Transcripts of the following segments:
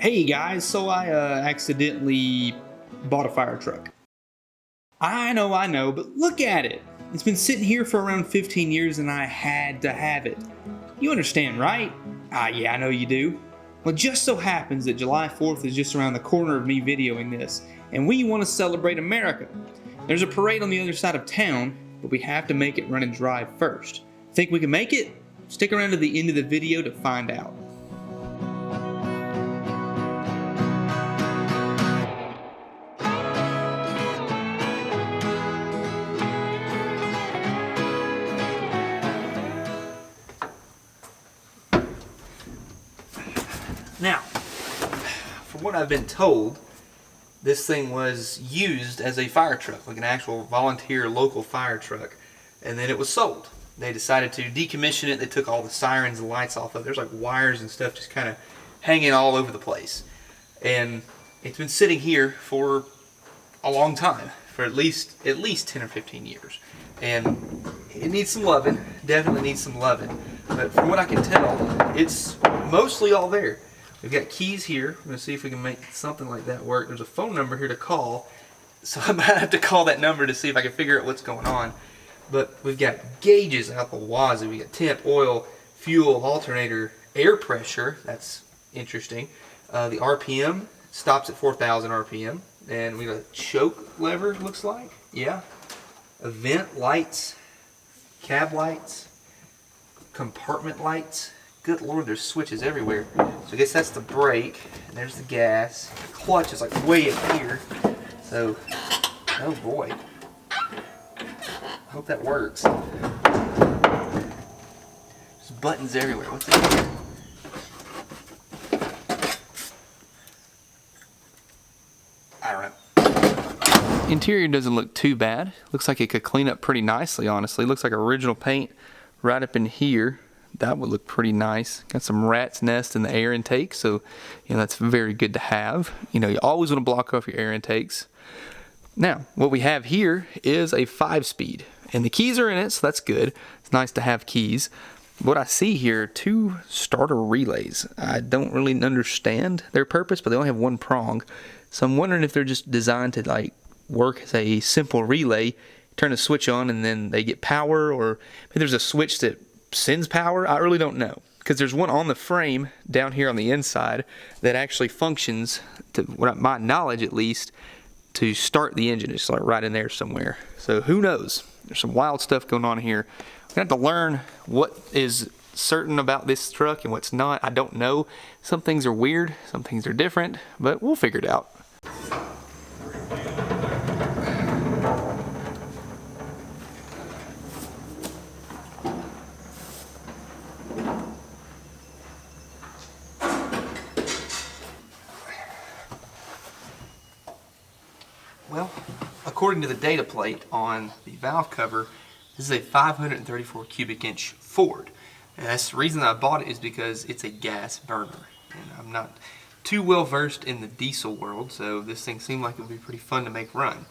Hey guys, so I accidentally bought a fire truck. I know, but look at it. It's been sitting here for around 15 years and I had to have it. You understand, right? Yeah, I know you do. Well, it just so happens that July 4th is just around the corner of me videoing this, and we want to celebrate America. There's a parade on the other side of town, but we have to make it run and drive first. Think we can make it? Stick around to the end of the video to find out. Now, from what I've been told, this thing was used as a fire truck, like an actual volunteer local fire truck, and then it was sold. They decided to decommission it. They took all the sirens and lights off of it. There's like wires and stuff just kind of hanging all over the place. And it's been sitting here for a long time, for at least 10 or 15 years. And it needs some loving, definitely needs some loving. But from what I can tell, it's mostly all there. We've got keys here. We're going to see if we can make something like that work. There's a phone number here to call, so I might have to call that number to see if I can figure out what's going on. But we've got gauges out the wazoo. We got temp, oil, fuel, alternator, air pressure. That's interesting. The RPM stops at 4,000 RPM. And we got a choke lever, looks like. Yeah. Vent lights, cab lights, compartment lights. Good Lord, there's switches everywhere. So I guess that's the brake. And there's the gas. The clutch is like way up here. So, oh boy. I hope that works. There's buttons everywhere. What's in here? I don't know. Interior doesn't look too bad. Looks like it could clean up pretty nicely, honestly. Looks like original paint right up in here. That would look pretty nice. Got some rat's nest in the air intake, so that's very good to have. You always want to block off your air intakes. Now, what we have here is a 5-speed, and the keys are in it, so that's good. It's nice to have keys. What I see here are 2 starter relays. I don't really understand their purpose, but they only have 1 prong. So I'm wondering if they're just designed to work as a simple relay, turn a switch on and then they get power, or maybe there's a switch that sends power. I really don't know, because there's one on the frame down here on the inside that actually functions, to my knowledge at least, to start the engine. It's like right in there somewhere. So who knows? There's some wild stuff going on here. We're gonna have to learn what is certain about this truck and what's not. I don't know. Some things are weird, some things are different, but we'll figure it out. Well, according to the data plate on the valve cover, this is a 534 cubic inch Ford. And that's the reason I bought it, is because it's a gas burner. And I'm not too well versed in the diesel world, so this thing seemed like it would be pretty fun to make run.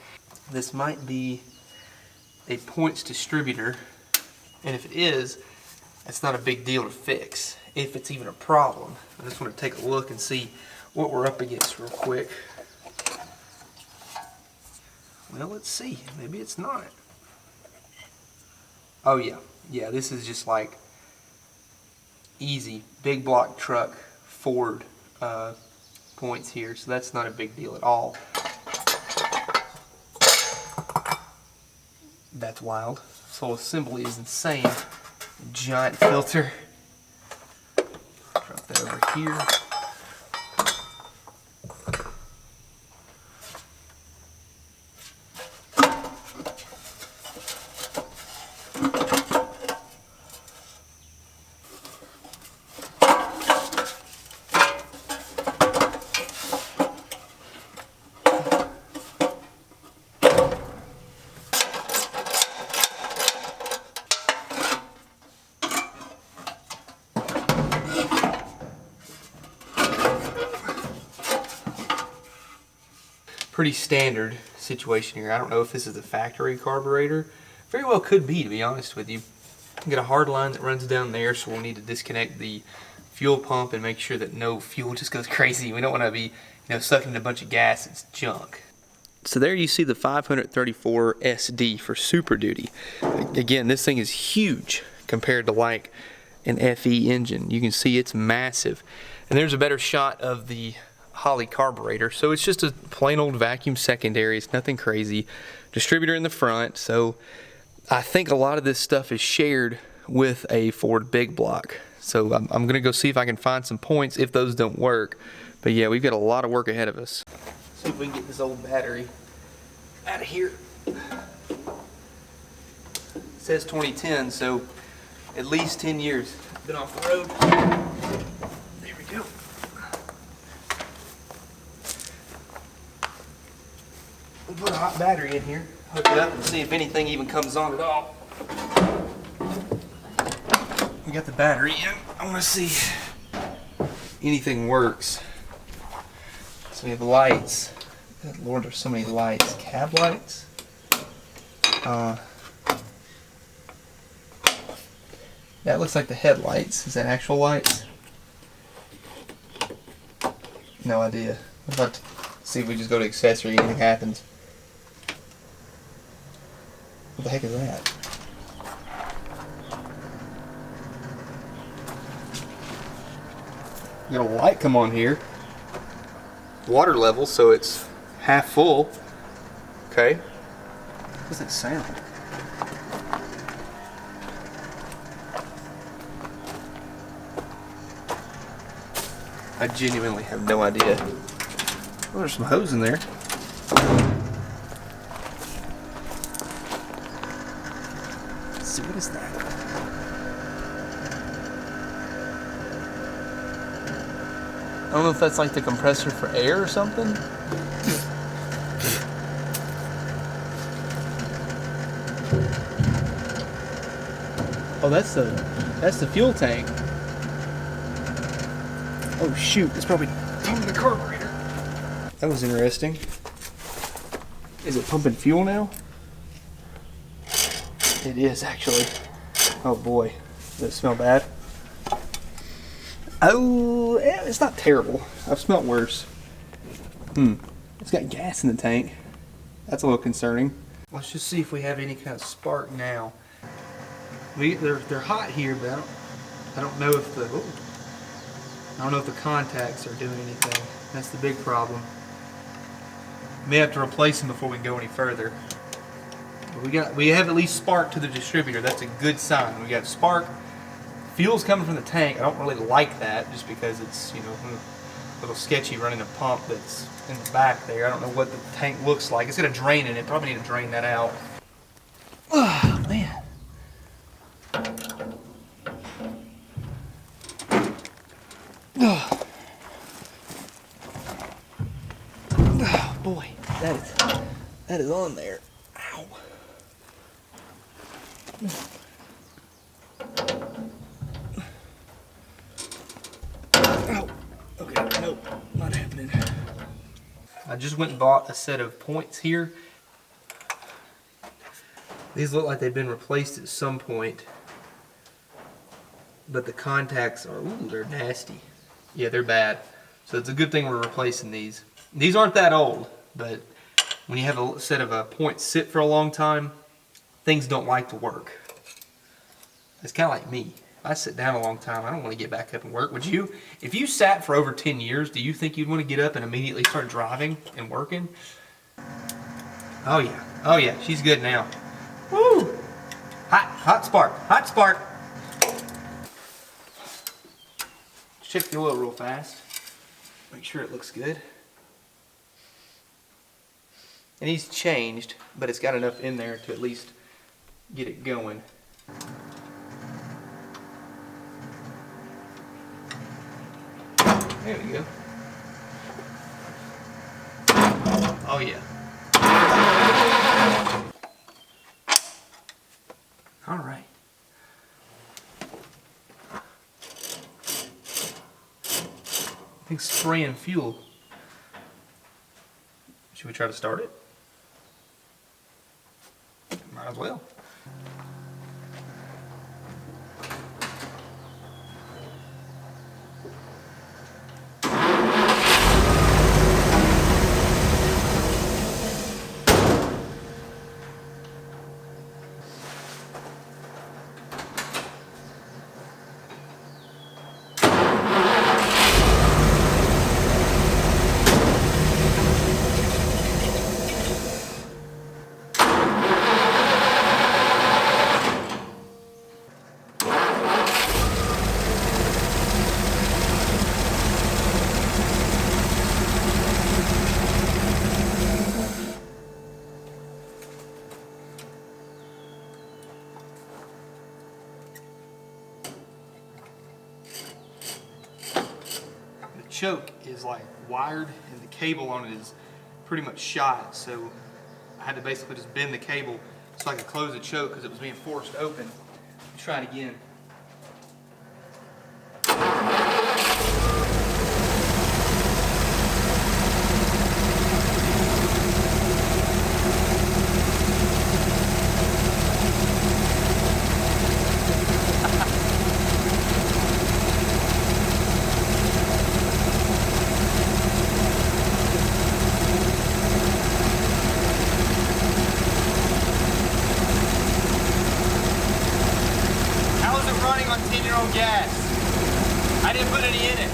This might be a points distributor, and if it is, that's not a big deal to fix, if it's even a problem. I just want to take a look and see what we're up against real quick. Well, let's see. Maybe it's not. Oh yeah. Yeah, this is just like easy big block truck Ford points here, so that's not a big deal at all. That's wild. This whole assembly is insane. Giant filter. Drop that over here. Pretty standard situation here. I don't know if this is a factory carburetor. Very well could be, to be honest with you. We've got a hard line that runs down there, so we'll need to disconnect the fuel pump and make sure that no fuel just goes crazy. We don't want to be, sucking in a bunch of gas. It's junk. So there you see the 534 SD for Super Duty. Again, this thing is huge compared to like an FE engine. You can see it's massive. And there's a better shot of the Holley carburetor. So it's just a plain old vacuum secondary. It's nothing crazy. Distributor in the front. So I think a lot of this stuff is shared with a Ford big block. So I'm gonna go see if I can find some points if those don't work. But yeah, we've got a lot of work ahead of us. See if we can get this old battery out of here. It says 2010, so at least 10 years. Been off the road. There we go. We'll put a hot battery in here, hook it up, and see if anything even comes on at all. We got the battery in. I want to see if anything works. So we have lights. Good Lord, there's so many lights. Cab lights. That looks like the headlights. Is that actual lights? No idea. What about, see if we just go to accessory, anything happens. What the heck is that? We got a light come on here. Water level, so it's half full. Okay. What does that sound? I genuinely have no idea. Oh, there's some hose in there. Let's see, what is that? I don't know if that's like the compressor for air or something. Oh, that's the fuel tank. Oh shoot, it's probably pumping the carburetor. That was interesting. Is it pumping fuel now? It is actually. Oh boy, does it smell bad? Oh, it's not terrible. I've smelled worse. It's got gas in the tank. That's a little concerning. Let's just see if we have any kind of spark now. They're hot here, but I don't know if the contacts are doing anything. That's the big problem. May have to replace them before we go any further. But we have at least spark to the distributor. That's a good sign. We got spark. Fuel's coming from the tank. I don't really like that just because it's, a little sketchy running a pump that's in the back there. I don't know what the tank looks like. It's got a drain in it. Probably need to drain that out. Oh, man. Oh, boy. That is on there. Ow. Oh, okay, nope, not happening. I just went and bought a set of points here. These look like they've been replaced at some point, but the contacts are, ooh, they're nasty. Yeah, they're bad. So it's a good thing we're replacing these. These aren't that old, but when you have a set of points sit for a long time, things don't like to work. It's kind of like me. I sit down a long time, I don't want to get back up and work. Would you? If you sat for over 10 years, do you think you'd want to get up and immediately start driving and working? Oh yeah. Oh yeah, she's good now. Woo! Hot spark. Hot spark. Check the oil real fast. Make sure it looks good. And he's changed, but it's got enough in there to at least get it going. There we go. Oh yeah. All right. I think spraying fuel. Should we try to start it? Might as well. choke is like wired and the cable on it is pretty much shot, so I had to basically just bend the cable so I could close the choke because it was being forced open. Let's try it again. Running on 10-year-old gas. I didn't put any in it.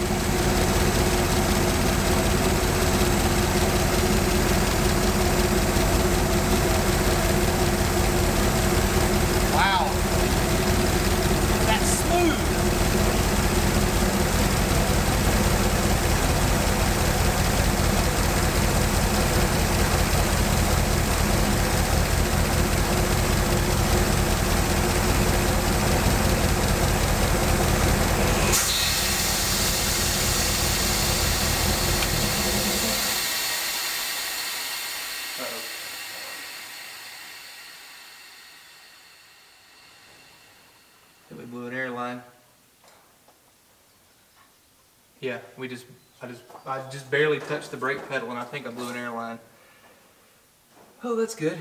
Wow. That's smooth. We blew an airline. Yeah, I just barely touched the brake pedal and I think I blew an airline. Oh, that's good.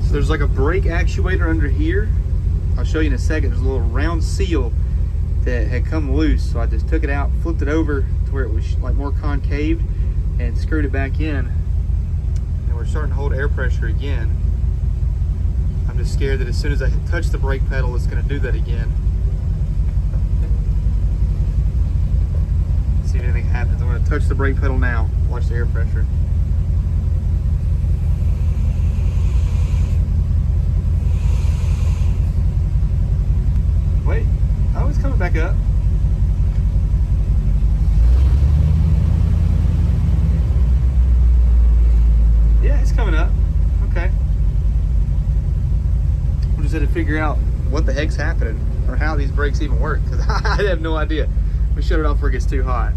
So there's like a brake actuator under here. I'll show you in a second. There's a little round seal that had come loose, so I just took it out, flipped it over to where it was like more concave, and screwed it back in. And we're starting to hold air pressure again. I'm just scared that as soon as I touch the brake pedal, it's going to do that again. Let's see if anything happens. I'm going to touch the brake pedal now. Watch the air pressure. Wait. Oh, it's coming back up. Yeah, it's coming up. Okay. We'll just have to figure out what the heck's happening or how these brakes even work, because I have no idea. We shut it off before it gets too hot.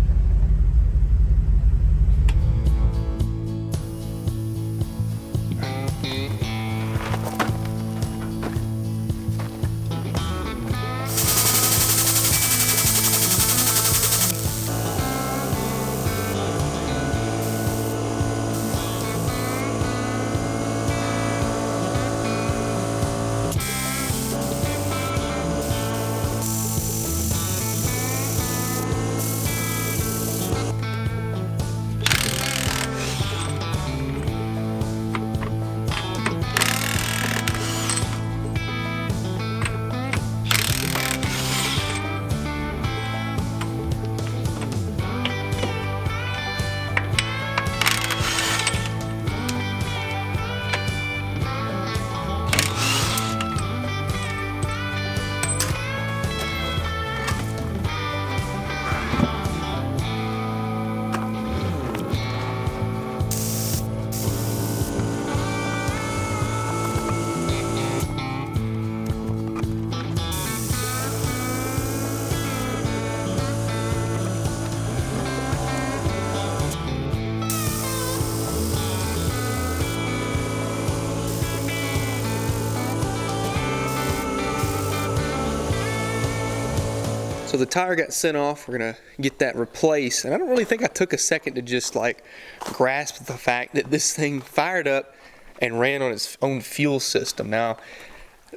So the tire got sent off. We're gonna get that replaced. And I don't really think I took a second to just like grasp the fact that this thing fired up and ran on its own fuel system. Now,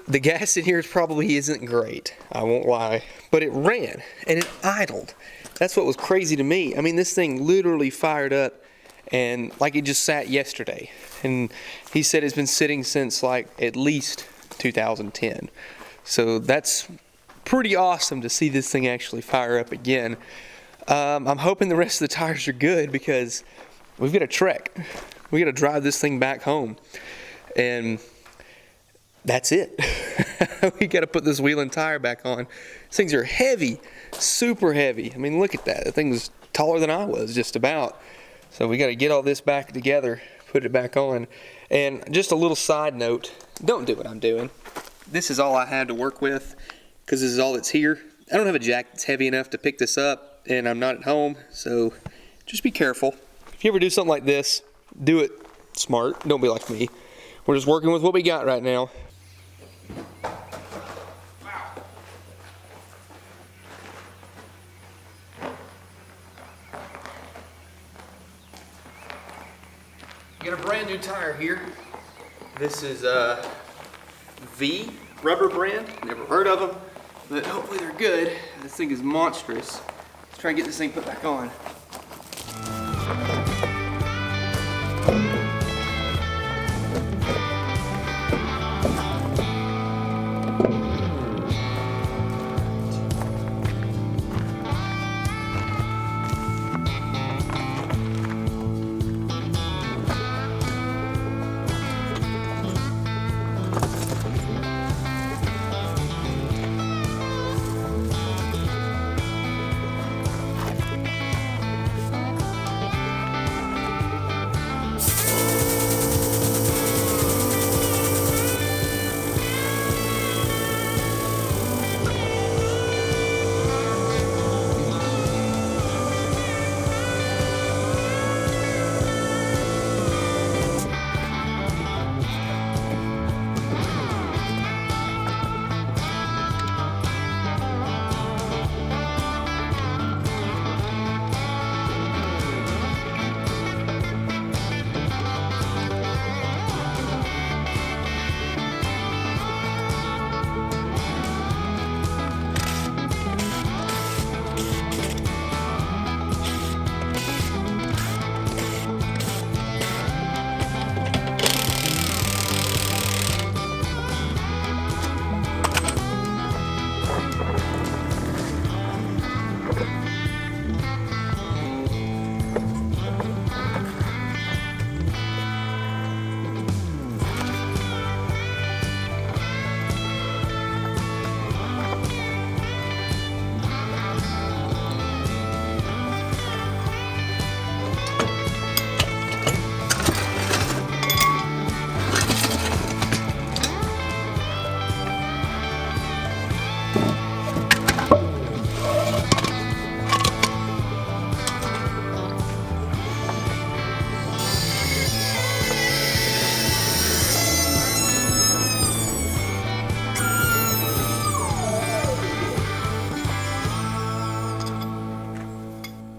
the gas in here probably isn't great, I won't lie, but it ran and it idled. That's what was crazy to me. I mean, this thing literally fired up and like it just sat yesterday. And he said it's been sitting since like at least 2010. So that's pretty awesome to see this thing actually fire up again. I'm hoping the rest of the tires are good because we've got a trek. We got to drive this thing back home. And that's it. We got to put this wheel and tire back on. These things are heavy, super heavy. I mean, look at that. The thing was taller than I was, just about. So we got to get all this back together, put it back on. And just a little side note, don't do what I'm doing. This is all I had to work with because this is all that's here. I don't have a jack that's heavy enough to pick this up, and I'm not at home, so just be careful. If you ever do something like this, do it smart. Don't be like me. We're just working with what we got right now. Got a brand new tire here. This is V rubber brand. Never heard of them, but hopefully they're good. This thing is monstrous. Let's try and get this thing put back on.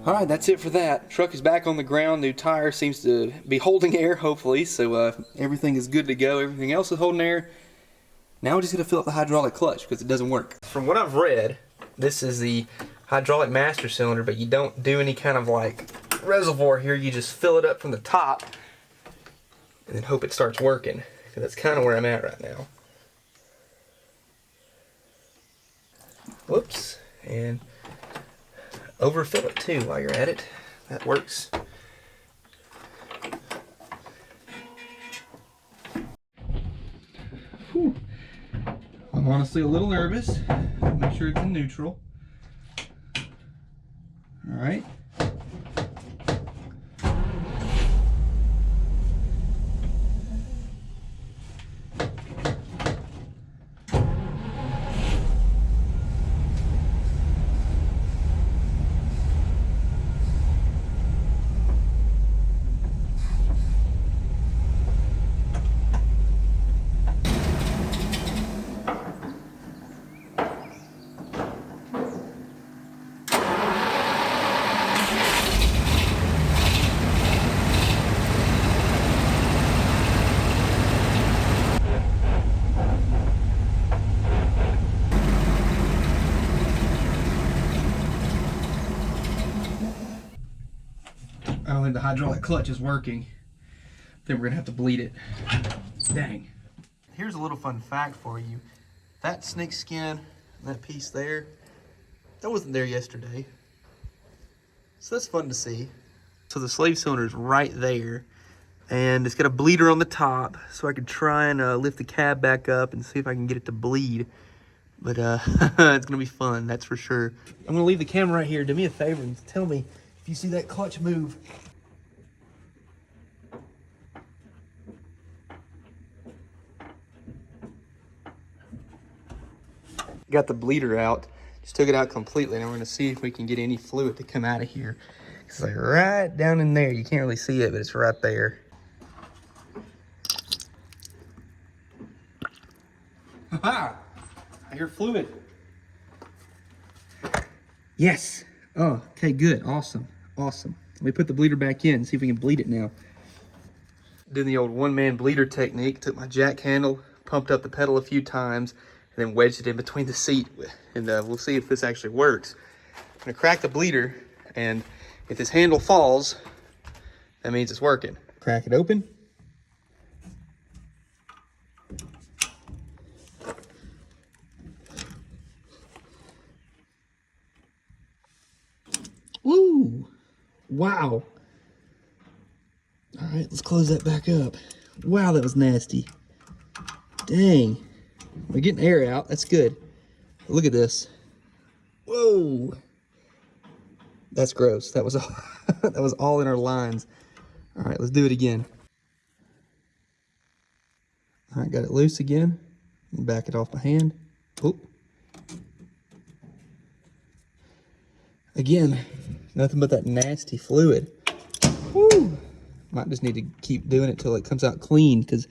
Alright, that's it for that. Truck is back on the ground. New tire seems to be holding air, hopefully, so everything is good to go. Everything else is holding air. Now we're just going to fill up the hydraulic clutch because it doesn't work. From what I've read, this is the hydraulic master cylinder, but you don't do any kind of like reservoir here. You just fill it up from the top and then hope it starts working, because that's kind of where I'm at right now. Whoops. And overfill it too while you're at it. That works. Whew. I'm honestly a little nervous. Make sure it's in neutral. Alright. I don't think the hydraulic clutch is working. Then we're gonna have to bleed it. Dang. Here's a little fun fact for you. That snake skin, that piece there, that wasn't there yesterday. So that's fun to see. So the slave cylinder is right there, and it's got a bleeder on the top, so I could try and lift the cab back up and see if I can get it to bleed. But it's gonna be fun, that's for sure. I'm gonna leave the camera right here. Do me a favor and tell me if you see that clutch move. Got the bleeder out. Just took it out completely, and we're gonna see if we can get any fluid to come out of here. It's like right down in there. You can't really see it, but it's right there. Ha! I hear fluid. Yes. Oh, okay, good. Awesome. Awesome. Let me put the bleeder back in and see if we can bleed it now. Doing the old one-man bleeder technique. Took my jack handle, pumped up the pedal a few times, and then wedged it in between the seat. And we'll see if this actually works. I'm gonna crack the bleeder, and if this handle falls, that means it's working. Crack it open. Woo! Wow. All right, let's close that back up. Wow, that was nasty. Dang. We're getting air out. That's good. Look at this. Whoa. That's gross. That was all, that was all in our lines. All right, let's do it again. All right, got it loose again. Back it off my hand. Oop. Again, nothing but that nasty fluid. Woo. Might just need to keep doing it till it comes out clean, because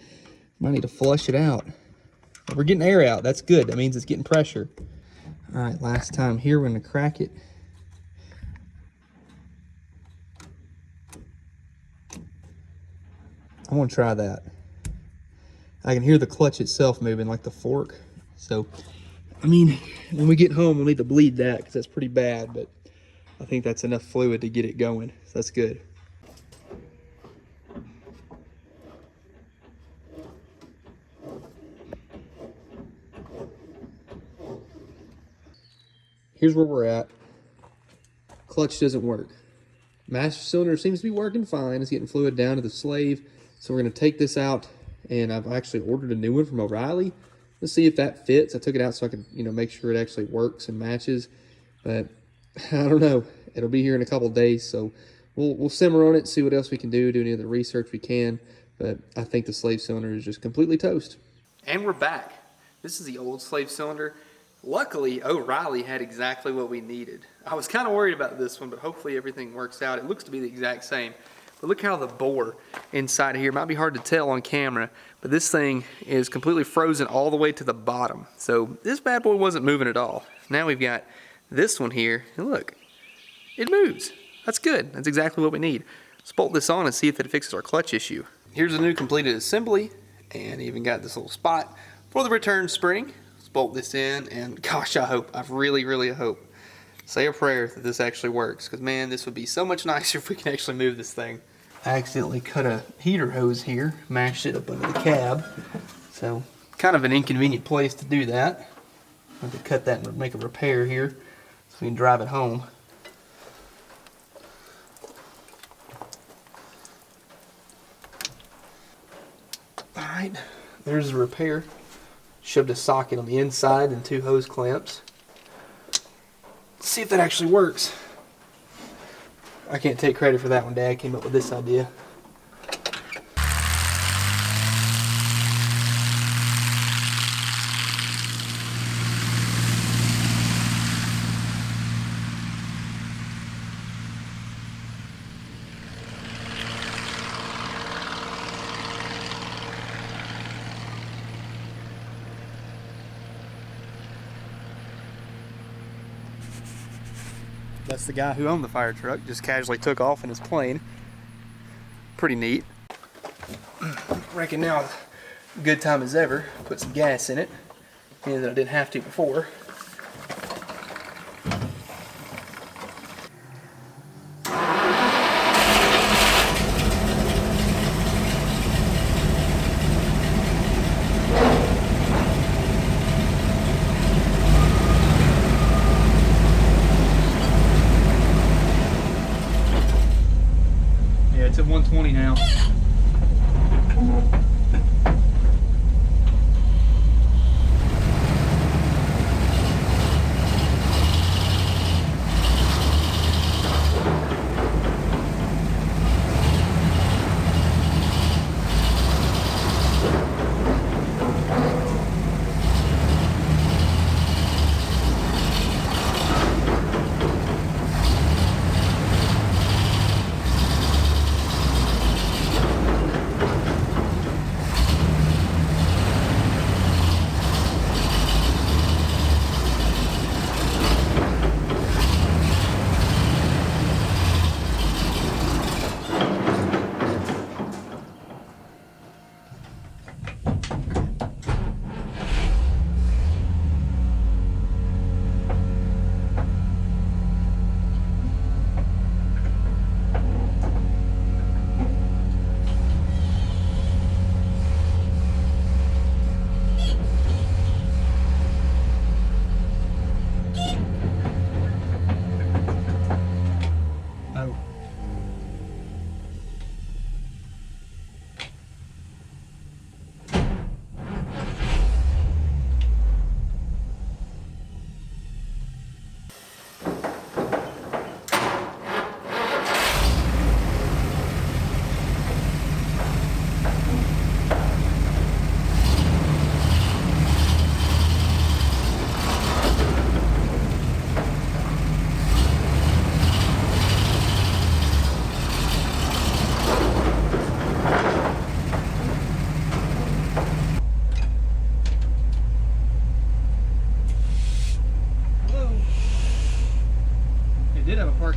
might need to flush it out. But we're getting air out. That's good. That means it's getting pressure. All right, last time here, we're gonna crack it. I'm gonna try that. I can hear the clutch itself moving, like the fork. So, I mean, when we get home, we'll need to bleed that, because that's pretty bad, but I think that's enough fluid to get it going. So that's good. Here's where we're at. Clutch doesn't work. Master cylinder seems to be working fine. It's getting fluid down to the slave. So we're gonna take this out, and I've actually ordered a new one from O'Reilly. Let's see if that fits. I took it out so I could, make sure it actually works and matches. But I don't know. It'll be here in a couple days, so we'll simmer on it, see what else we can do any other research we can. But I think the slave cylinder is just completely toast. And we're back. This is the old slave cylinder. Luckily, O'Reilly had exactly what we needed. I was kind of worried about this one, but hopefully everything works out. It looks to be the exact same. But look how the bore inside here, might be hard to tell on camera, but this thing is completely frozen all the way to the bottom. So this bad boy wasn't moving at all. Now we've got this one here, and look, it moves. That's good. That's exactly what we need. Let's bolt this on and see if it fixes our clutch issue. Here's a new completed assembly, and even got this little spot for the return spring. Bolt this in, and gosh, I really hope, say a prayer that this actually works, because man, this would be so much nicer if we can actually move this thing. I accidentally cut a heater hose here, mashed it up under the cab, so kind of an inconvenient place to do that. I have to cut that and make a repair here so we can drive it home. Alright, there's the repair. Shoved a socket on the inside and 2 hose clamps. Let's see if that actually works. I can't take credit for that one. Dad came up with this idea. That's the guy who owned the fire truck, just casually took off in his plane. Pretty neat. Reckon now, good time as ever, put some gas in it. Meaning that I didn't have to before. It's at 120 now.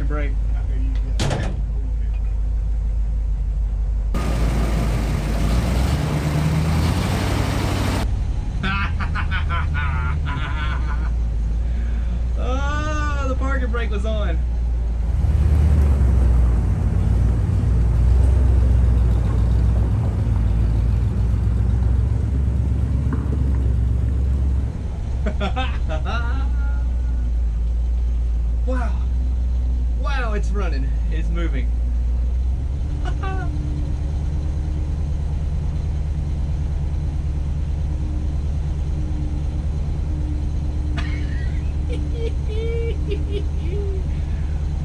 brake. Oh, the parking brake was on. Wow. Wow, it's running. It's moving.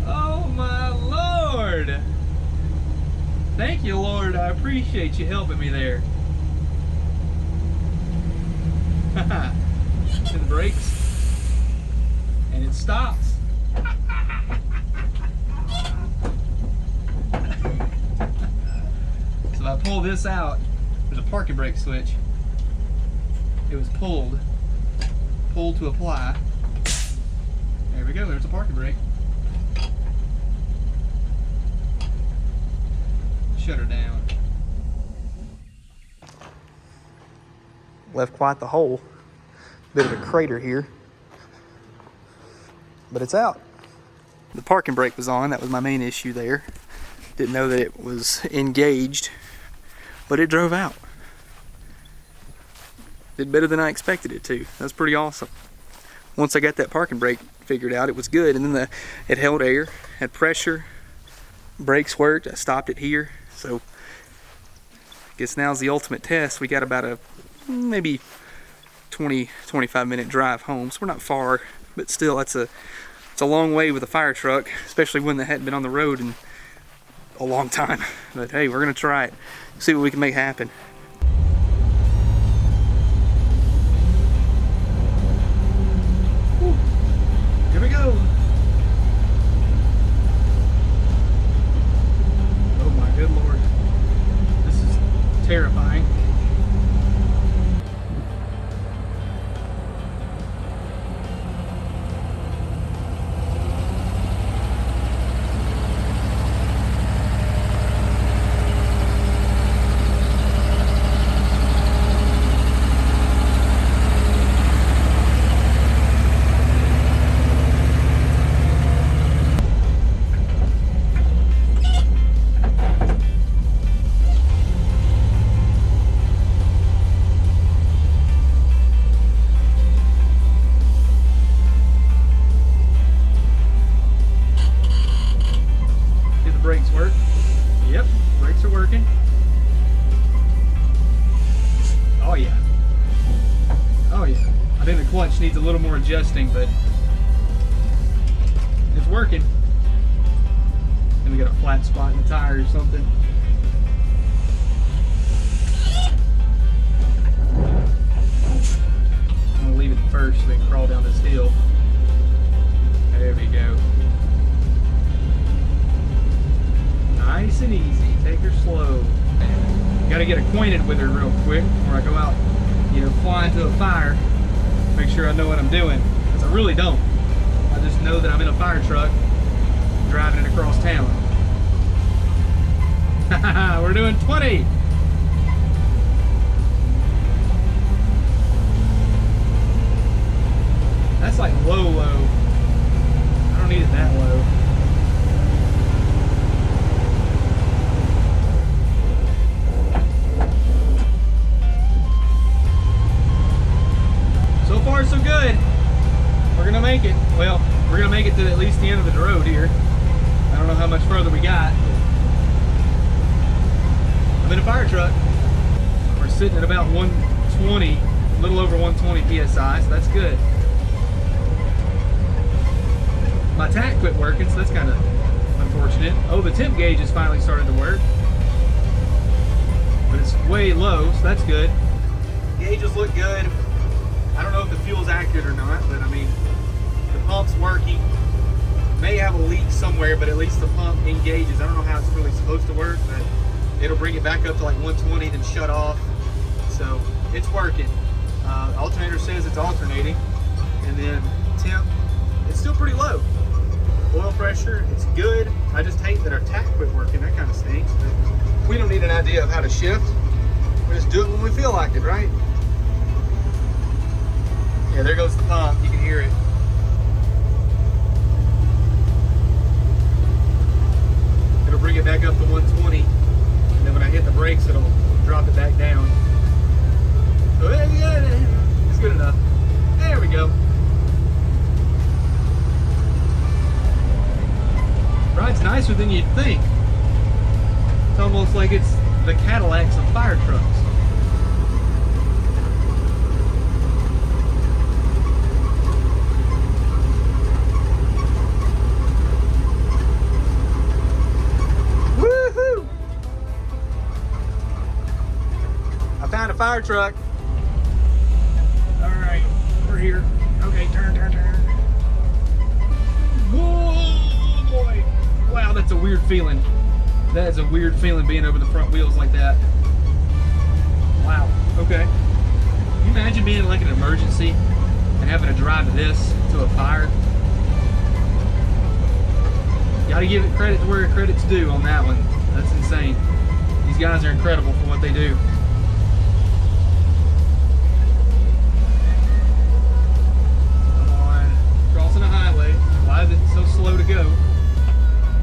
Oh my Lord. Thank you, Lord. I appreciate you helping me there. To the brakes. And it stops. So if I pull this out, there's a parking brake switch. It was pulled to apply. There we go, there's a parking brake. Shut her down. Left quite the hole. Bit of a crater here. But it's out. The parking brake was on, that was my main issue there. Didn't know that it was engaged, but it drove out. Did better than I expected it to. That's pretty awesome. Once I got that parking brake figured out, it was good, and then it held air, had pressure, brakes worked. I stopped it here, so I guess now's the ultimate test. We got about a maybe 20-25 minute drive home, so we're not far, but still it's a long way with a fire truck, especially one that hadn't been on the road in a long time. But hey, we're gonna try it, see what we can make happen. Here we go. Oh my good Lord. This is terrifying. Brakes work. Yep, brakes are working. Oh yeah. Oh yeah. I think the clutch needs a little more adjusting, but it's working. And we got a flat spot in the tire or something. I'm gonna leave it first so we can crawl down this hill. There we go. Nice and easy. Take her slow. Got to get acquainted with her real quick before I go out, fly into a fire. Make sure I know what I'm doing, because I really don't. I just know that I'm in a fire truck driving it across town. We're doing 20. That's like low. I don't need it that low. So far so good. We're gonna make it. Well, we're gonna make it to at least the end of the road here. I don't know how much further we got. I'm in a fire truck. We're sitting at about 120, a little over 120 PSI, so that's good. My tack quit working, so that's kind of unfortunate. Oh, the temp gauge is finally starting to work. But it's way low, so that's good. Gauges look good. I don't know if the fuel's accurate or not, but I mean, the pump's working. May have a leak somewhere, but at least the pump engages. I don't know how it's really supposed to work, but it'll bring it back up to like 120, then shut off. So it's working. Alternator says it's alternating, and then temp, it's still pretty low. Oil pressure, it's good. I just hate that our tack quit working. That kind of stinks. But we don't need an idea of how to shift. We just do it when we feel like it, right? Yeah, there goes the pump. You can hear it. It'll bring it back up to 120. And then when I hit the brakes, it'll drop it back down. So it's good enough. There we go. Ride's nicer than you'd think. It's almost like it's the Cadillacs of fire trucks. Woohoo! I found a fire truck. All right, we're here. Okay, turn. Whoa, boy. Wow, that's a weird feeling. That is a weird feeling being over the front wheels like that. Wow, okay. Can you imagine being in like an emergency and having to drive this to a fire? Gotta give it credit to where credit's due on that one. That's insane. These guys are incredible for what they do. Come on, crossing a highway. Why is it so slow to go?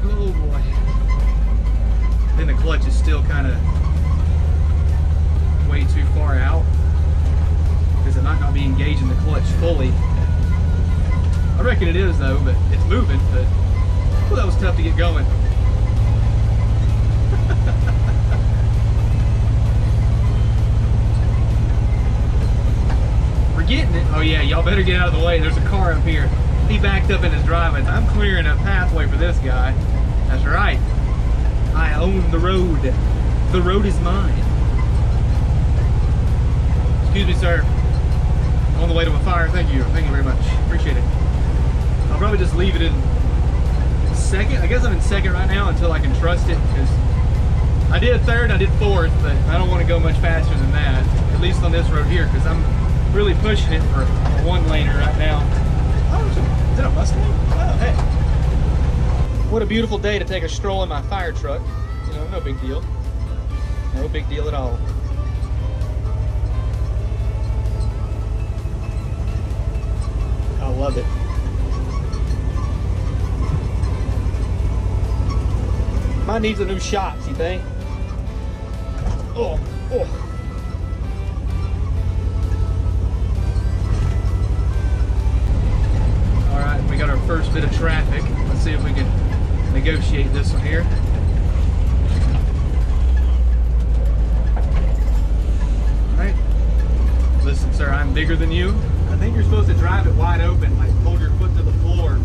Oh boy. Then the clutch is still kind of way too far out because it might not be engaging the clutch fully. I reckon it is though, but it's moving, but well, that was tough to get going. We're getting it. Oh yeah, y'all better get out of the way. There's a car up here. He backed up in his driveway. I'm clearing a pathway for this guy. That's right. I own the road. The road is mine. Excuse me, sir. On the way to a fire. Thank you. Thank you very much. Appreciate it. I'll probably just leave it in second. I guess I'm in second right now until I can trust it, because I did third, I did fourth, but I don't want to go much faster than that, at least on this road here, because I'm really pushing it for a one-laner right now. Oh, is that a Mustang? Oh, hey. What a beautiful day to take a stroll in my fire truck. You know, no big deal. No big deal at all. I love it. Mine needs a new shocks, you think? Oh. All right, we got our first bit of traffic. Let's see if we can negotiate this one here. All right. Listen, sir, I'm bigger than you. I think you're supposed to drive it wide open, like hold your foot to the floor.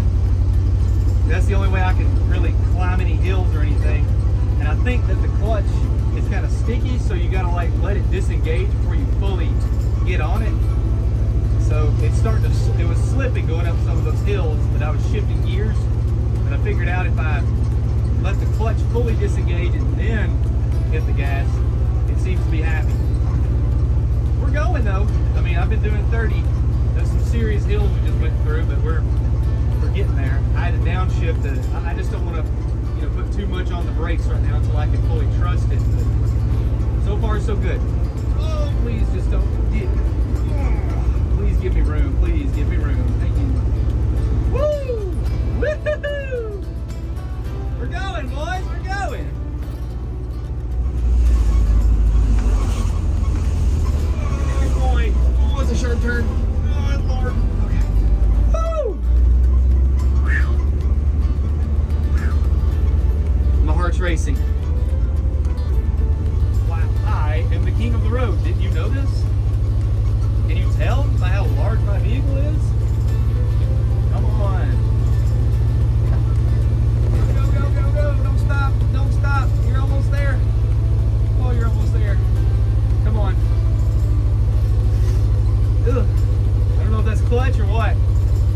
That's the only way I can really climb any hills or anything. And I think that the clutch is kind of sticky, so you gotta like let it disengage before you fully get on it. So it's starting to, it was slipping going up some of those hills, but I was shifting gears. And I figured out if I let the clutch fully disengage and then hit the gas, it seems to be happy. We're going though. I mean, I've been doing 30. There's some serious hills we just went through, but we're getting there. I had to downshift it. I just don't want to, you know, put too much on the brakes right now until I can fully trust it. But so far, so good. Oh, please just don't get. Please give me room. Please give me room. Thank you. Woo! Woohoo! We're going, boys. We're going. Good boy. Oh, it's a sharp turn. Oh, Lord. Okay. Woo! My heart's racing. Wow, I am the king of the road. Didn't you know this? Can you tell by how large my vehicle is? Come on. Go, go, go, go. Don't stop. Don't stop. You're almost there. Oh, you're almost there. Come on. Ugh. I don't know if that's clutch or what.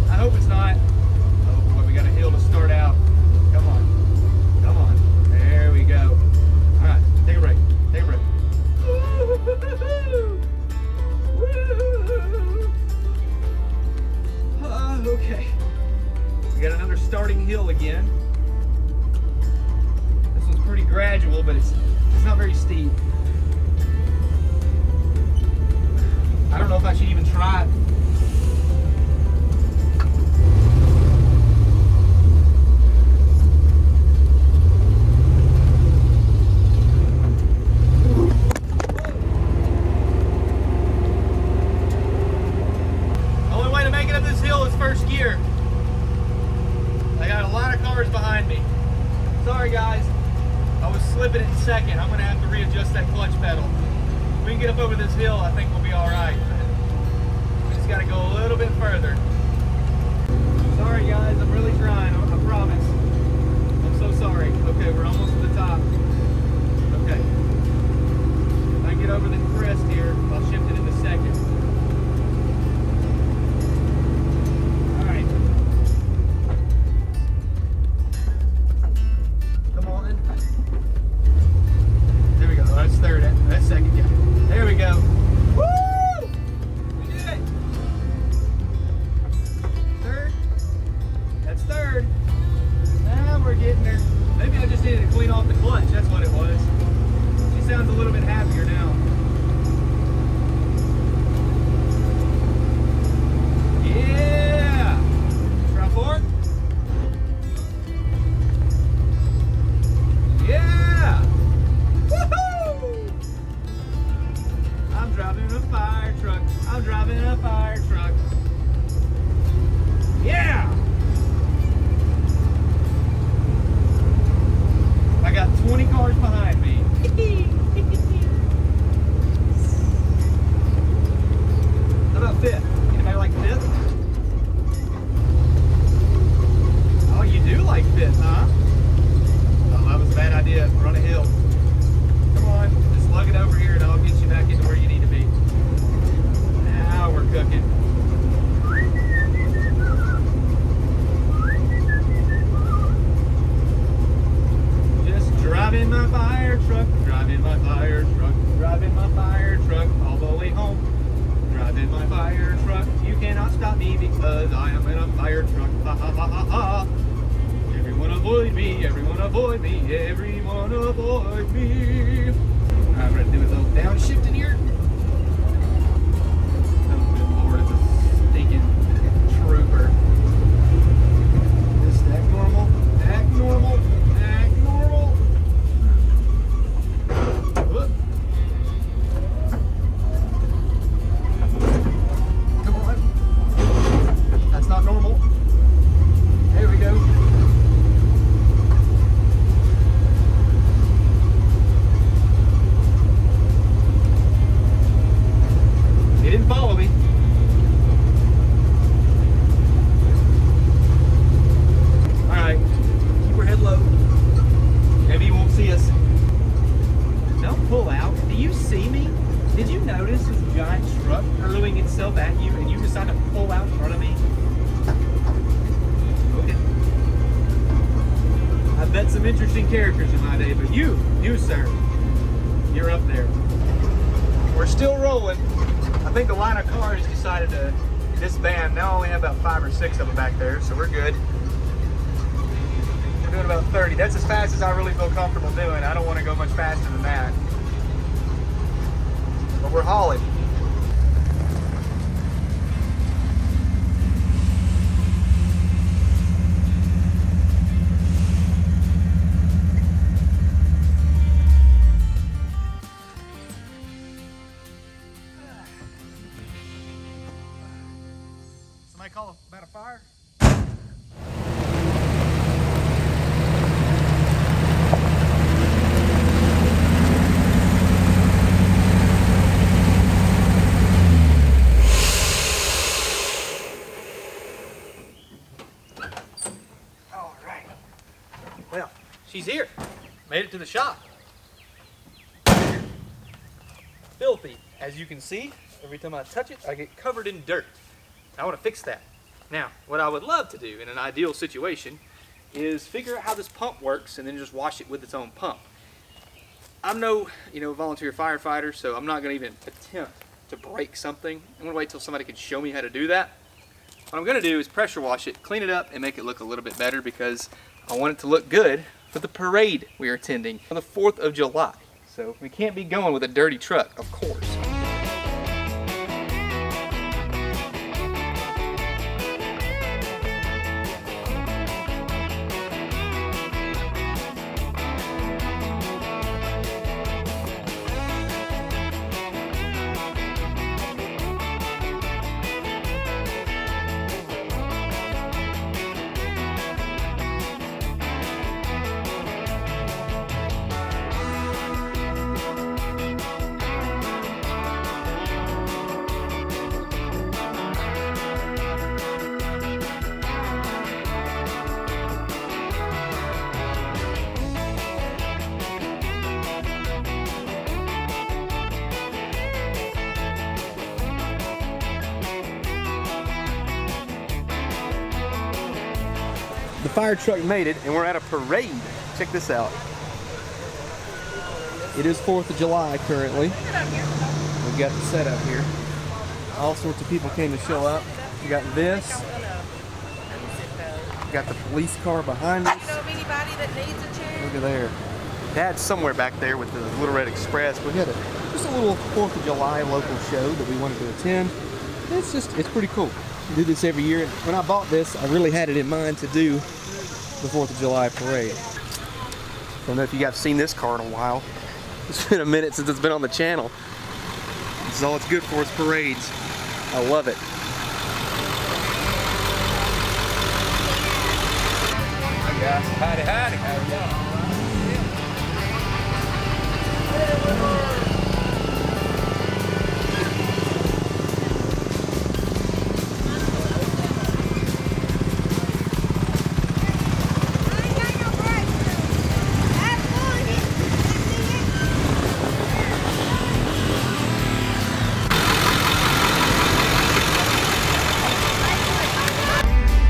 I hope it's not. Oh boy, we got a hill to start out. Come on. Come on. There we go. All right, take a break. Take a break. Woo-hoo-hoo-hoo-hoo. Okay. We got another starting starting hill again. This one's pretty gradual, but it's not very steep. I don't know if I should even try it. Only way to make it up this hill is first gear. I got a lot of cars behind me. Sorry guys, I was slipping in second. I'm gonna have to readjust that clutch pedal. If we can get up over this hill, I think we'll be all right. We just gotta go a little bit further. Sorry guys, I'm really trying, I promise. I'm so sorry. Okay, we're almost to the top. Okay. If I can get over the crest here, I'll shift it in a second. All right. Come on. There we go. Oh, that's third. That's second. Yeah. There we go. Woo! We did it. Third. That's third. Now we're getting there. Maybe I just needed to clean off the clutch. That's what it was. She sounds a little bit happier now. Yeah. Try four. Yeah. Woohoo! I'm driving a fire truck. I'm driving a fire truck. Yeah! I got 20 cars behind me. How about fifth? Anybody like fifth? Oh, you do like fifth, huh? Oh, that was a bad idea. We're on a hill. Come on, just lug it over here and I'll get you back into where you need to be. Now we're cooking. Just driving my fire truck, driving my fire truck, driving my fire truck all the way home. Driving my fire truck, you cannot stop me because I am in a fire truck. Ha ha ha ha ha. Everyone avoid me, everyone avoid me, everyone avoid me. Alright, we're gonna do a little downshift in here. Oh, good lord, it's a stinking trooper. Just act normal, act normal, act normal. Whoop. Come on. That's not normal. There we go. They didn't follow me. Alright, keep your head low. Maybe you won't see us. Don't pull out. Do you see me? Did you notice this giant truck hurling itself at you and you decide to pull out in front of me? Okay. I've met some interesting characters in my day, but you sir, you're up there. We're still rolling. I think the line of cars decided to disband. Now I only have about 5 or 6 of them back there, so we're good. We're doing about 30. That's as fast as I really feel comfortable doing. I don't want to go much faster than that. But we're hauling. Somebody call about a fire? All right. Well, she's here. Made it to the shop. Filthy. As you can see, every time I touch it, I get covered in dirt. I want to fix that. Now, what I would love to do in an ideal situation is figure out how this pump works and then just wash it with its own pump. I'm no, volunteer firefighter, so I'm not going to even attempt to break something. I'm going to wait till somebody can show me how to do that. What I'm gonna do is pressure wash it, clean it up, and make it look a little bit better because I want it to look good for the parade we are attending on the 4th of July. So we can't be going with a dirty truck, of course. The fire truck made it, and we're at a parade. Check this out. It is 4th of July currently. We've got the setup here. All sorts of people came to show up. We got this. We got the police car behind us. Do you know of anybody that needs a chair? Look at there. Dad's somewhere back there with the Little Red Express. We had just a little 4th of July local show that we wanted to attend. It's pretty cool. We do this every year. When I bought this, I really had it in mind to do the 4th of July parade. I don't know if you guys have seen this car in a while. It's been a minute since it's been on the channel. This is all it's good for, is parades. I love it. Hi guys. Howdy, howdy. How are you?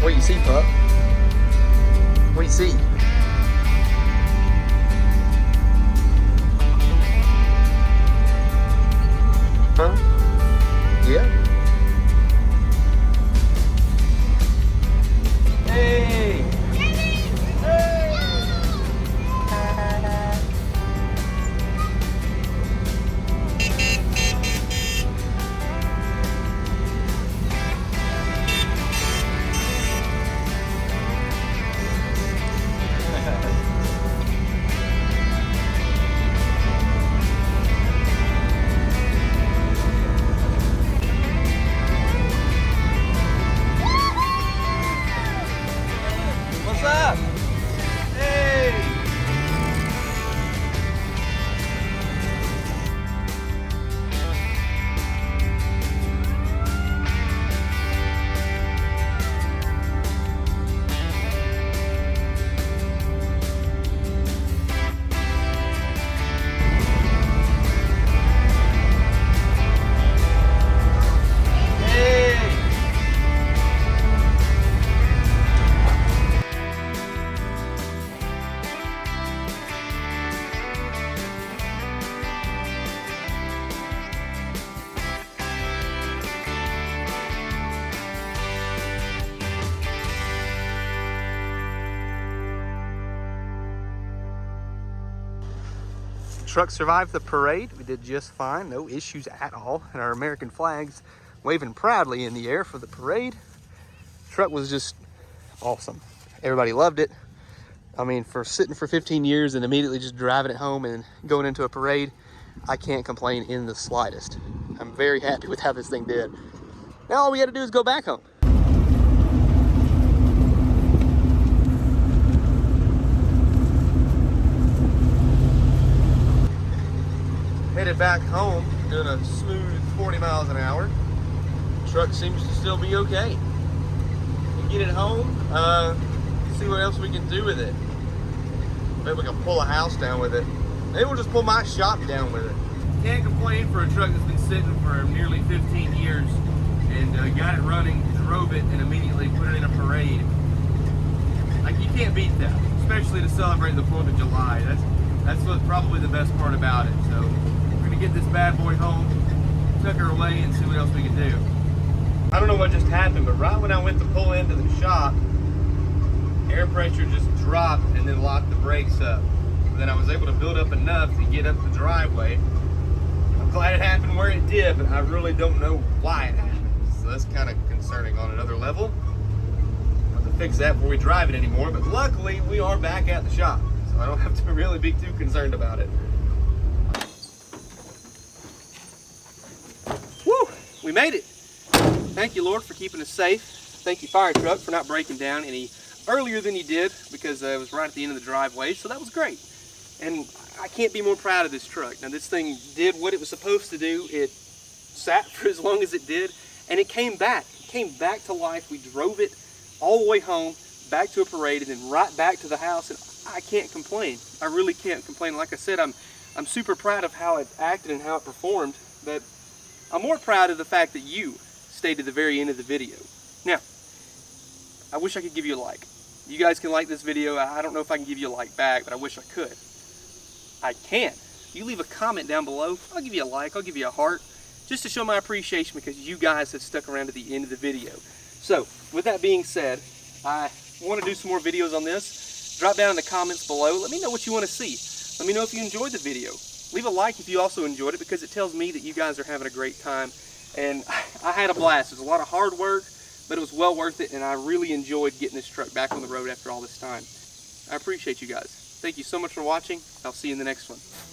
What do you see, pup? What do you see? Huh? Yeah? Hey! What's up? Hey! Truck survived the parade. We did just fine, no issues at all. And our American flags waving proudly in the air for the parade. Truck was just awesome. Everybody loved it. I mean, for sitting for 15 years and immediately just driving it home and going into a parade, I can't complain in the slightest. I'm very happy with how this thing did. Now all we got to do is go back home. Headed back home, doing a smooth 40 miles an hour. Truck seems to still be okay. We'll get it home, see what else we can do with it. Maybe we can pull a house down with it. Maybe we'll just pull my shop down with it. Can't complain for a truck that's been sitting for nearly 15 years and got it running, drove it, and immediately put it in a parade. Like, you can't beat that, especially to celebrate the 4th of July. That's what's probably the best part about it. So we're gonna get this bad boy home, tuck her away, and see what else we can do. I don't know what just happened, but right when I went to pull into the shop, air pressure just dropped and then locked the brakes up. And then I was able to build up enough to get up the driveway. I'm glad it happened where it did, but I really don't know why it happened. So that's kind of concerning on another level. I'll have to fix that before we drive it anymore, but luckily we are back at the shop, so I don't have to really be too concerned about it. Woo! We made it! Thank you, Lord, for keeping us safe. Thank you, fire truck, for not breaking down any earlier than you did, because it was right at the end of the driveway, so that was great. And I can't be more proud of this truck. Now, this thing did what it was supposed to do. It sat for as long as it did, and it came back. It came back to life. We drove it all the way home, back to a parade, and then right back to the house, and I can't complain. I really can't complain. Like I said, I'm super proud of how it acted and how it performed, but I'm more proud of the fact that you stayed to the very end of the video. Now, I wish I could give you a like. You guys can like this video. I don't know if I can give you a like back, but I wish I could. I can. You leave a comment down below, I'll give you a like, I'll give you a heart, just to show my appreciation because you guys have stuck around to the end of the video. So, with that being said, I want to do some more videos on this. Drop down in the comments below. Let me know what you want to see. Let me know if you enjoyed the video. Leave a like if you also enjoyed it, because it tells me that you guys are having a great time. And I had a blast. It was a lot of hard work, but it was well worth it, and I really enjoyed getting this truck back on the road after all this time. I appreciate you guys. Thank you so much for watching. I'll see you in the next one.